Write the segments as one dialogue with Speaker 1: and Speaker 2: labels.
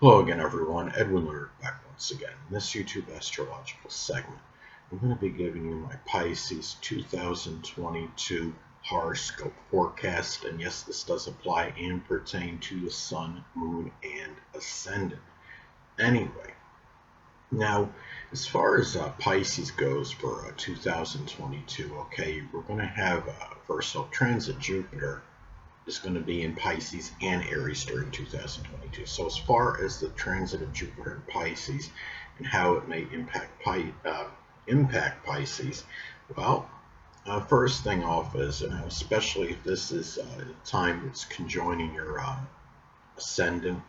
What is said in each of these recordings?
Speaker 1: Hello again, everyone. Edwin Learnard back once again. In this YouTube astrological segment, I'm going to be giving you my Pisces 2022 horoscope forecast. And yes, this does apply and pertain to the Sun, Moon, and Ascendant. Anyway, now, as far as Pisces goes for 2022, okay, we're going to have, first off, transit Jupiter is going to be in Pisces and Aries during 2022. So as far as the transit of Jupiter in Pisces and how it may impact Pisces, well, first thing off is, especially if this is a time that's conjoining your ascendant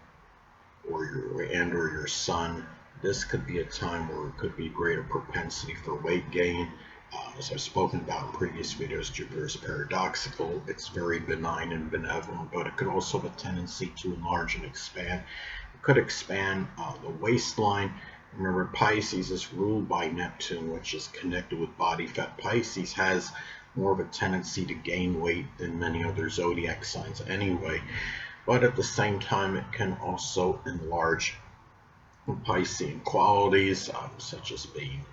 Speaker 1: or your sun, this could be a time where it could be greater propensity for weight gain. As I've spoken about in previous videos, Jupiter is paradoxical. It's very benign and benevolent, but it could also have a tendency to enlarge and expand. It could expand the waistline. Remember, Pisces is ruled by Neptune, which is connected with body fat. Pisces has more of a tendency to gain weight than many other zodiac signs anyway, but at the same time, it can also enlarge Piscean qualities, such as being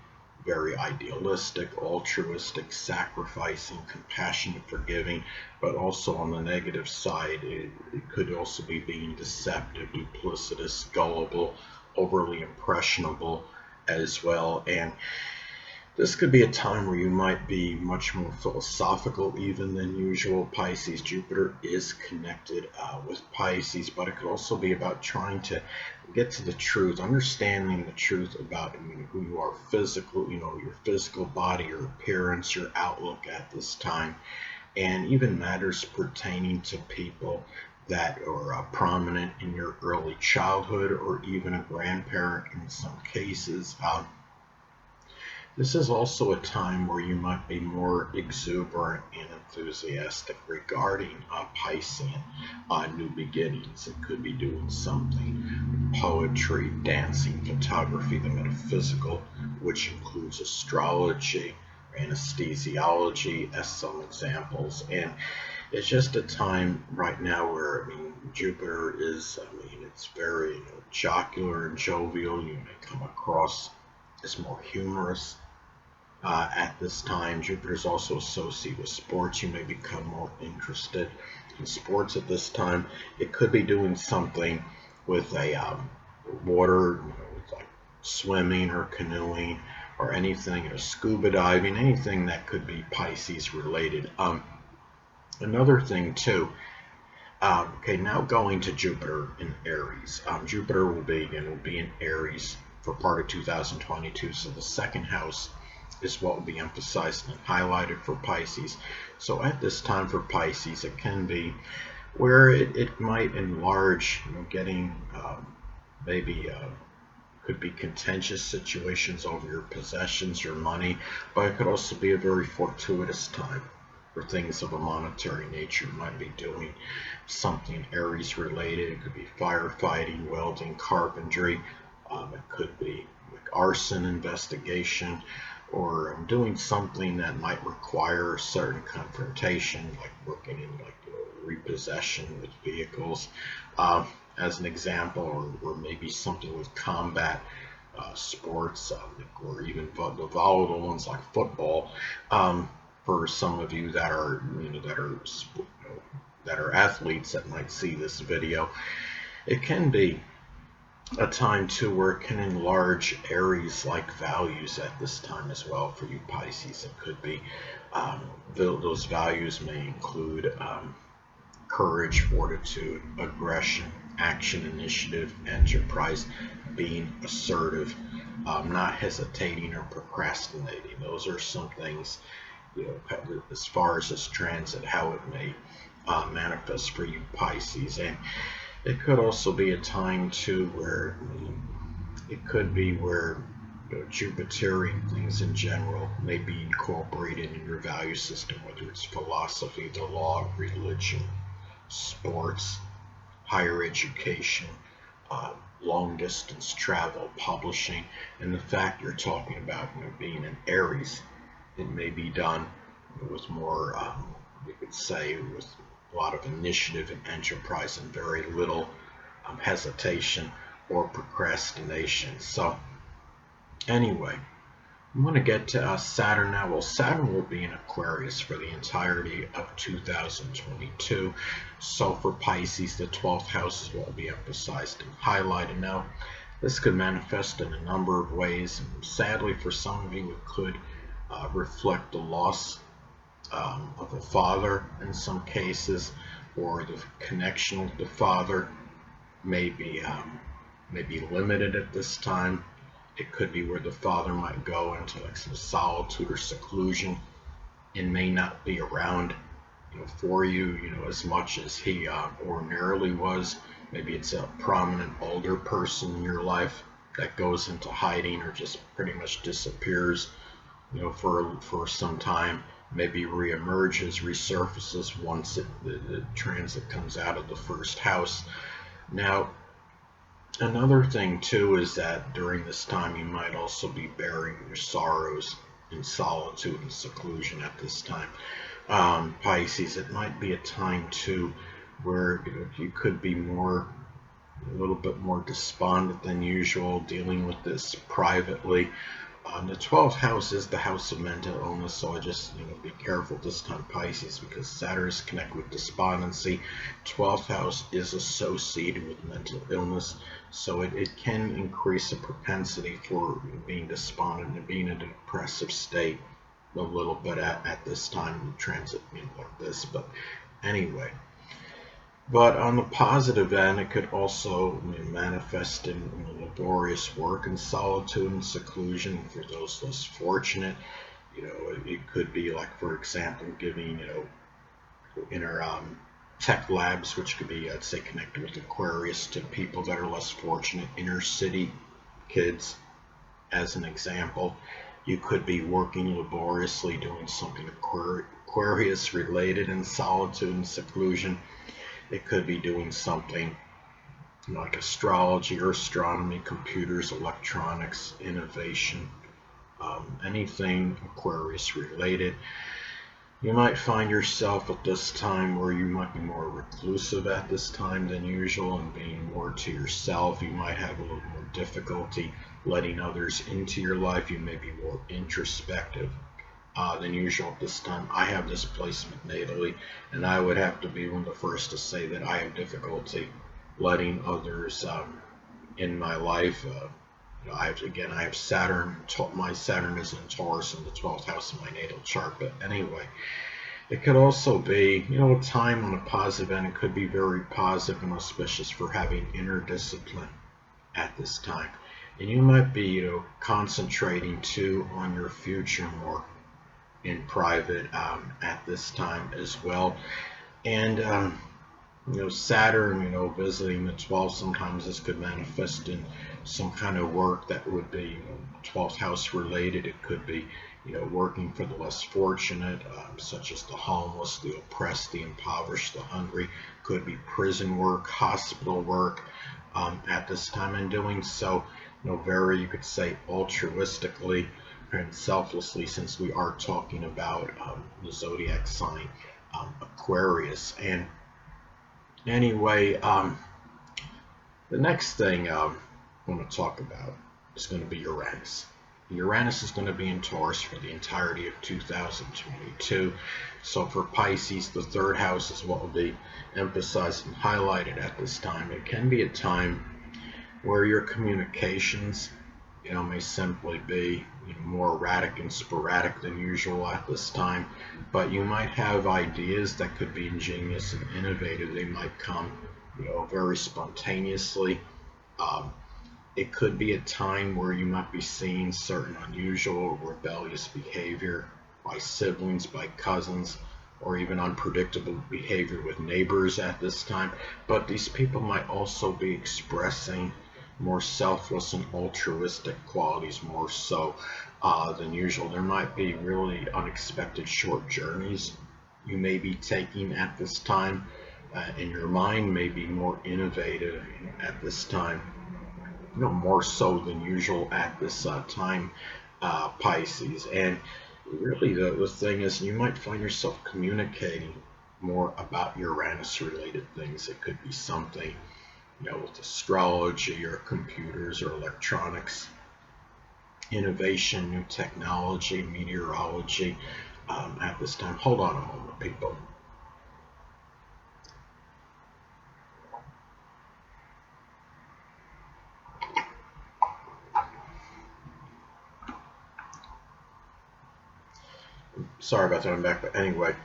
Speaker 1: very idealistic, altruistic, sacrificing, compassionate, forgiving, but also on the negative side, it could also be being deceptive, duplicitous, gullible, overly impressionable as well. And this could be a time where you might be much more philosophical even than usual. Pisces Jupiter is connected with Pisces, but it could also be about trying to get to the truth, understanding the truth about who you are physical, your physical body, your appearance, your outlook at this time, and even matters pertaining to people that are prominent in your early childhood or even a grandparent in some cases. This is also a time where you might be more exuberant and enthusiastic regarding Piscean new beginnings. It could be doing something with poetry, dancing, photography, the metaphysical, which includes astrology, anesthesiology as some examples. And it's just a time right now where, Jupiter is, it's very jocular and jovial. You may come across as more humorous at this time. Jupiter is also associated with sports. You may become more interested in sports at this time. It could be doing something with a water, like swimming or canoeing or anything, scuba diving, anything that could be Pisces related. Another thing too. Okay, now going to Jupiter in Aries. Jupiter will be in Aries for part of 2022. So the second house is what will be emphasized and highlighted for Pisces. So at this time for Pisces, it can be where it might enlarge, getting maybe could be contentious situations over your possessions, your money, but it could also be a very fortuitous time for things of a monetary nature. You might be doing something Aries related. It could be firefighting, welding, carpentry. It could be like arson investigation, or doing something that might require a certain confrontation, like working in repossession with vehicles, as an example, or maybe something with combat sports, or even the volatile ones like football. For some of you that are that are athletes that might see this video, it can be a time too where it can enlarge Aries-like values at this time as well for you Pisces. It could be those values may include courage, fortitude, aggression, action, initiative, enterprise, being assertive, not hesitating or procrastinating. Those are some things, as far as this transit, how it may manifest for you Pisces. And it could also be a time too where it could be where Jupiterian things in general may be incorporated in your value system, whether it's philosophy, the law, religion, sports, higher education, long distance travel, publishing, and the fact you're talking about being an Aries, it may be done with more, you could say, with a lot of initiative and enterprise and very little hesitation or procrastination. So anyway, I'm going to get to Saturn now. Well, Saturn will be in Aquarius for the entirety of 2022. So for Pisces, the 12th house will be emphasized and highlighted. Now, this could manifest in a number of ways. And sadly, for some of you, it could reflect the loss of a father in some cases, or the connection with the father may be limited at this time. It could be where the father might go into like some solitude or seclusion and may not be around, for you, as much as he ordinarily was. Maybe it's a prominent older person in your life that goes into hiding or just pretty much disappears, for some time. Maybe reemerges, resurfaces once the transit comes out of the first house. Now, another thing too is that during this time you might also be bearing your sorrows in solitude and seclusion at this time. Pisces, it might be a time too where you could be a little bit more despondent than usual, dealing with this privately. The 12th house is the house of mental illness, so I just be careful this time, Pisces, because Saturn is connected with despondency. 12th house is associated with mental illness, so it can increase the propensity for being despondent and being in a depressive state a little bit at this time of transit like this. But anyway. But on the positive end, it could also manifest in laborious work and solitude and seclusion for those less fortunate. It could be like, for example, giving, inner tech labs, which could be, I'd say, connected with Aquarius, to people that are less fortunate, inner city kids, as an example. You could be working laboriously, doing something Aquarius related in solitude and seclusion. It could be doing something like astrology or astronomy, computers, electronics, innovation, anything Aquarius related. You might find yourself at this time where you might be more reclusive at this time than usual and being more to yourself. You might have a little more difficulty letting others into your life. You may be more introspective than usual at this time. I have this placement natally, and I would have to be one of the first to say that I have difficulty letting others in my life. I have Saturn. My Saturn is in Taurus in the 12th house of my natal chart. But anyway, it could also be, a time on a positive end. It could be very positive and auspicious for having inner discipline at this time. And you might be, concentrating too on your future more in private at this time as well. And Saturn, visiting the 12th, sometimes this could manifest in some kind of work that would be 12th house related. It could be working for the less fortunate, such as the homeless, the oppressed, the impoverished, the hungry. Could be prison work, hospital work at this time, and doing so very, you could say, altruistically and selflessly, since we are talking about the zodiac sign Aquarius. And anyway, the next thing I want to talk about is going to be Uranus. Uranus is going to be in Taurus for the entirety of 2022. So for Pisces, the third house is what will be emphasized and highlighted at this time. It can be a time where your communications may simply be more erratic and sporadic than usual at this time, but you might have ideas that could be ingenious and innovative. They might come very spontaneously. It could be a time where you might be seeing certain unusual rebellious behavior by siblings, by cousins, or even unpredictable behavior with neighbors at this time. But these people might also be expressing more selfless and altruistic qualities, more so than usual. There might be really unexpected short journeys you may be taking at this time, and your mind may be more innovative at this time, more so than usual at this time, Pisces. And really the thing is, you might find yourself communicating more about Uranus related things. It could be something with astrology or computers or electronics, innovation, new technology, meteorology at this time. Hold on a moment, people. Sorry about that, I'm back. But anyway,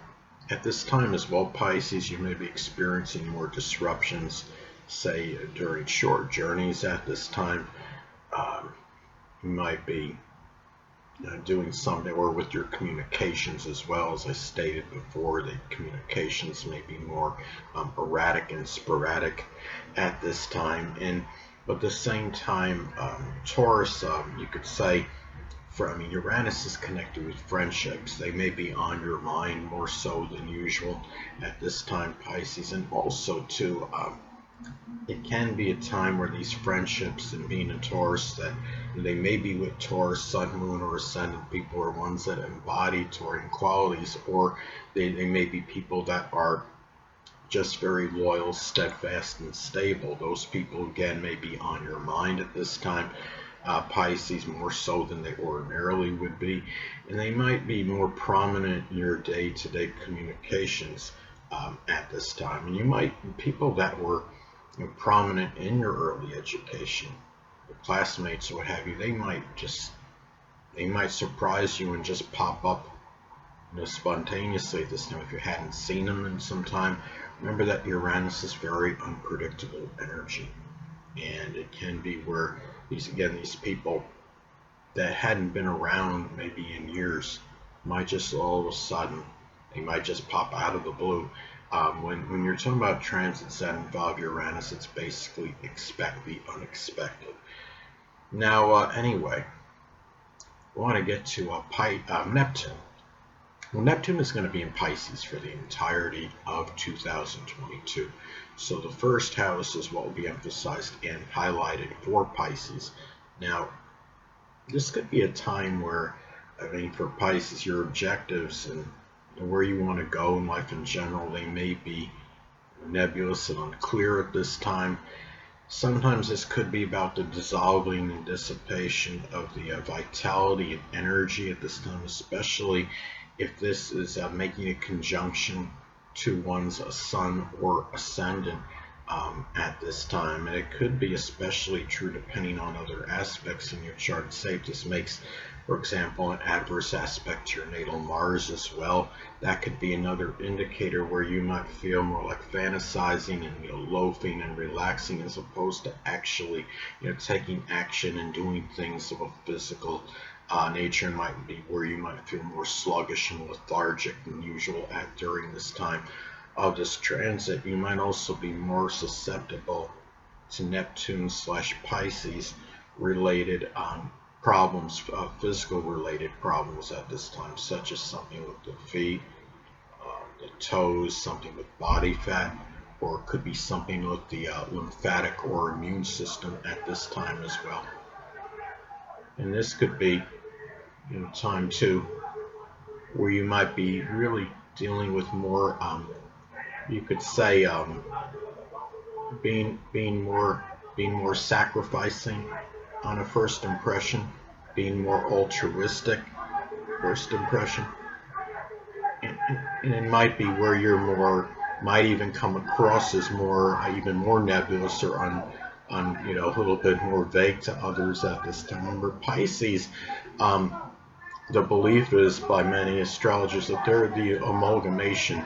Speaker 1: at this time as well, Pisces, you may be experiencing more disruptions, say during short journeys at this time. You might be doing something, or with your communications as well. As I stated before, the communications may be more erratic and sporadic at this time. But at the same time, Taurus, you could say, Uranus is connected with friendships. They may be on your mind more so than usual at this time, Pisces. And also, too, it can be a time where these friendships, and being a Taurus, that they may be with Taurus, Sun, Moon, or Ascendant people, or ones that embody Taurian qualities, or they may be people that are just very loyal, steadfast, and stable. Those people, again, may be on your mind at this time, Pisces, more so than they ordinarily would be. And they might be more prominent in your day-to-day communications at this time. And you might, people that were prominent in your early education, your classmates or what have you, they might surprise you and just pop up spontaneously at this time if you hadn't seen them in some time. Remember that Uranus is very unpredictable energy, and it can be where these people that hadn't been around maybe in years might just all of a sudden, they might just pop out of the blue. When you're talking about transits that involve Uranus, it's basically expect the unexpected. Now, anyway, I want to get to Neptune. Well, Neptune is going to be in Pisces for the entirety of 2022. So the first house is what will be emphasized and highlighted for Pisces. Now, this could be a time where, for Pisces, your objectives and where you want to go in life in general, they may be nebulous and unclear at this time. Sometimes this could be about the dissolving and dissipation of the vitality and energy at this time, especially if this is making a conjunction to one's sun or ascendant at this time. And it could be especially true depending on other aspects in your chart. Say if this makes, for example, an adverse aspect to your natal Mars as well, that could be another indicator where you might feel more like fantasizing and loafing and relaxing, as opposed to actually taking action and doing things of a physical nature. Might be where you might feel more sluggish and lethargic than usual during this time of this transit. You might also be more susceptible to Neptune / Pisces related problems, physical related problems at this time, such as something with the feet, the toes, something with body fat, or it could be something with the lymphatic or immune system at this time as well. And this could be time too where you might be really dealing with more, you could say, being more sacrificing on a first impression, being more altruistic first impression, and it might be where you're might even come across as even more nebulous or a little bit more vague to others at this time. Remember, Pisces, the belief is by many astrologers that they're the amalgamation.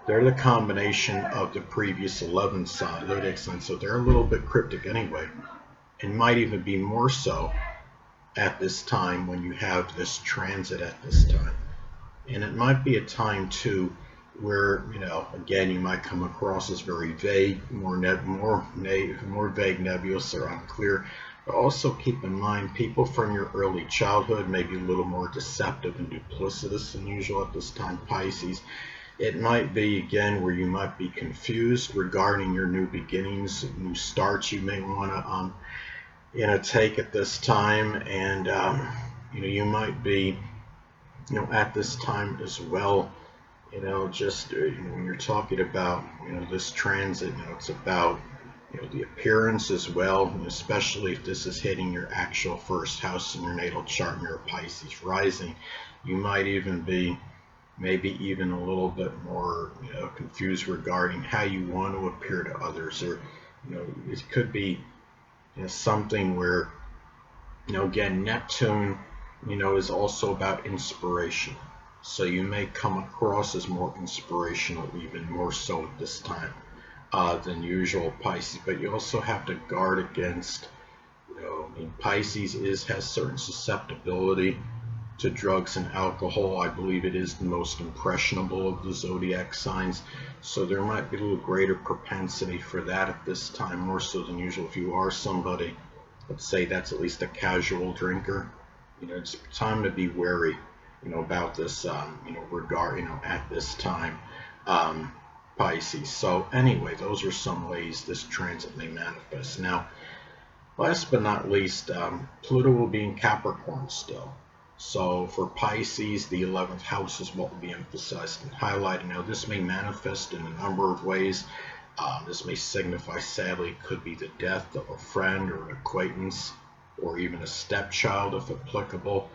Speaker 1: They're the combination of the previous 11 zodiac signs, so they're a little bit cryptic anyway, and might even be more so at this time when you have this transit at this time. And it might be a time too where again you might come across as very vague, more vague, nebulous, or unclear. But also keep in mind, people from your early childhood may be a little more deceptive and duplicitous than usual at this time, Pisces. It might be, again, where you might be confused regarding your new beginnings, new starts you may want to take at this time. And you might be at this time as well, just when you're talking about this transit, it's about the appearance as well, especially if this is hitting your actual first house in your natal chart and you're a Pisces rising. You might even be maybe even a little bit more confused regarding how you want to appear to others, or it could be something where again, Neptune is also about inspiration, so you may come across as more inspirational, even more so at this time than usual, Pisces. But you also have to guard against, Pisces has certain susceptibility to drugs and alcohol. I believe it is the most impressionable of the zodiac signs, so there might be a little greater propensity for that at this time, more so than usual. If you are somebody, let's say, that's at least a casual drinker, it's time to be wary, about this, regard, at this time, Pisces. So anyway, those are some ways this transit may manifest. Now, last but not least, Pluto will be in Capricorn still. So for Pisces, the 11th house is what will be emphasized and highlighted. Now, this may manifest in a number of ways. This may signify, sadly, it could be the death of a friend or an acquaintance, or even a stepchild if applicable.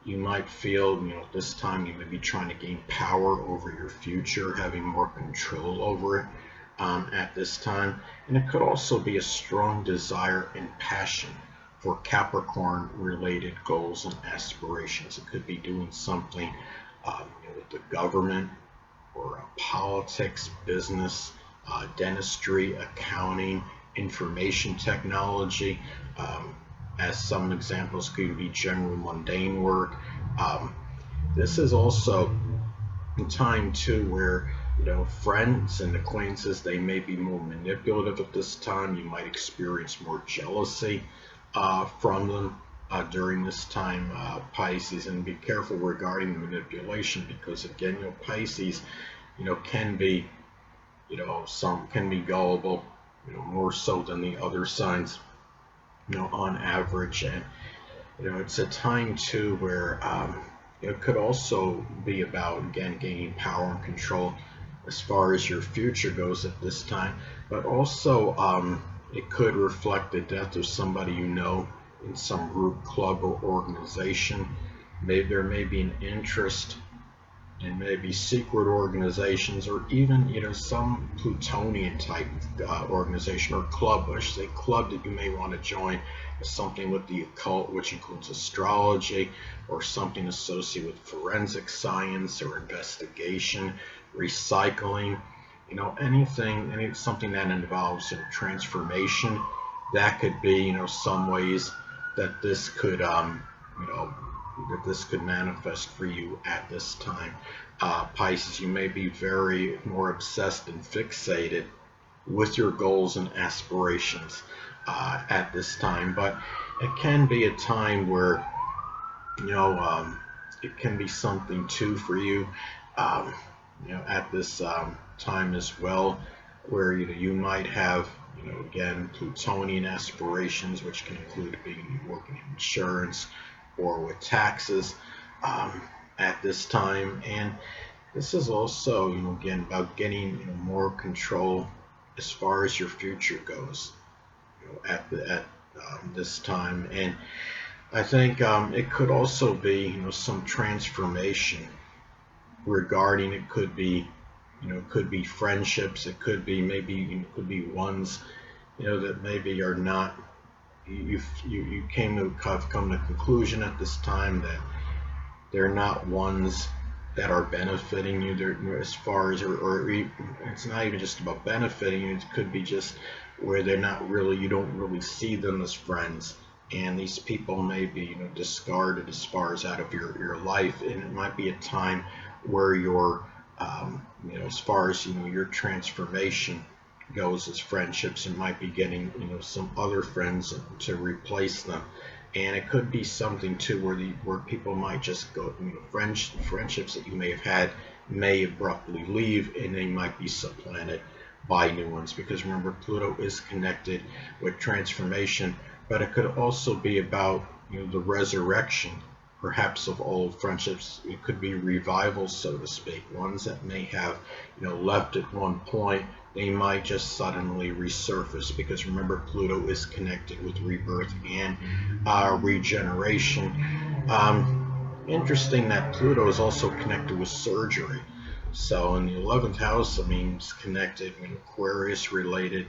Speaker 1: You might feel, this time you may be trying to gain power over your future, having more control over it at this time. And it could also be a strong desire and passion for Capricorn related goals and aspirations. It could be doing something with the government, or politics, business, dentistry, accounting, information technology. As some examples could be general mundane work. This is also a time too where friends and acquaintances, they may be more manipulative at this time. You might experience more jealousy from them during this time, Pisces, and be careful regarding the manipulation, because again, Pisces, can be, some can be gullible, more so than the other signs, on average. And it's a time too where it could also be about, again, gaining power and control as far as your future goes at this time, but also it could reflect the death of somebody in some group, club, or organization. Maybe there may be an interest in maybe secret organizations, or even some Plutonian type organization or club. I should say club that you may want to join is something with the occult, which includes astrology, or something associated with forensic science or investigation, recycling, something that involves transformation. That could be some ways that this could manifest for you at this time. Pisces, you may be very more obsessed and fixated with your goals and aspirations at this time, but it can be a time where it can be something too for you at this time as well, where you might have again, Plutonian aspirations, which can include working in insurance or with taxes at this time. And this is also, again, about getting more control as far as your future goes at this time. And I think it could also be, some transformation regarding, it could be friendships, it could be could be ones, that maybe are not, you have come to conclusion at this time that they're not ones that are benefiting you. They're, as far as, or it's not even just about benefiting you. It could be just where they're not really, you don't really see them as friends, and these people may be discarded as far as out of your life. And it might be a time where your as far as your transformation goes as friendships, and might be getting some other friends to replace them. And it could be something too where people might just go, friendships that you may have had may abruptly leave, and they might be supplanted by new ones, because remember, Pluto is connected with transformation. But it could also be about the resurrection, perhaps, of old friendships. It could be revivals, so to speak, ones that may have left at one point, they might just suddenly resurface, because remember, Pluto is connected with rebirth and regeneration. Interesting that Pluto is also connected with surgery. So in the 11th house, I mean, it's connected with Aquarius related,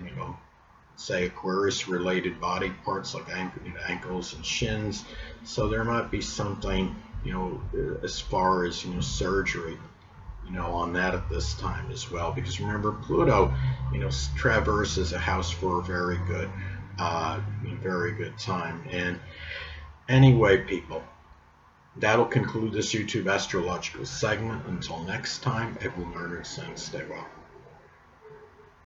Speaker 1: say Aquarius related body parts like ankles and shins. So there might be something, as far as, surgery, on that at this time as well. Because remember, Pluto, traverses a house for a very good time. And anyway, people, that'll conclude this YouTube astrological segment. Until next time, Edwin Learnard saying stay well.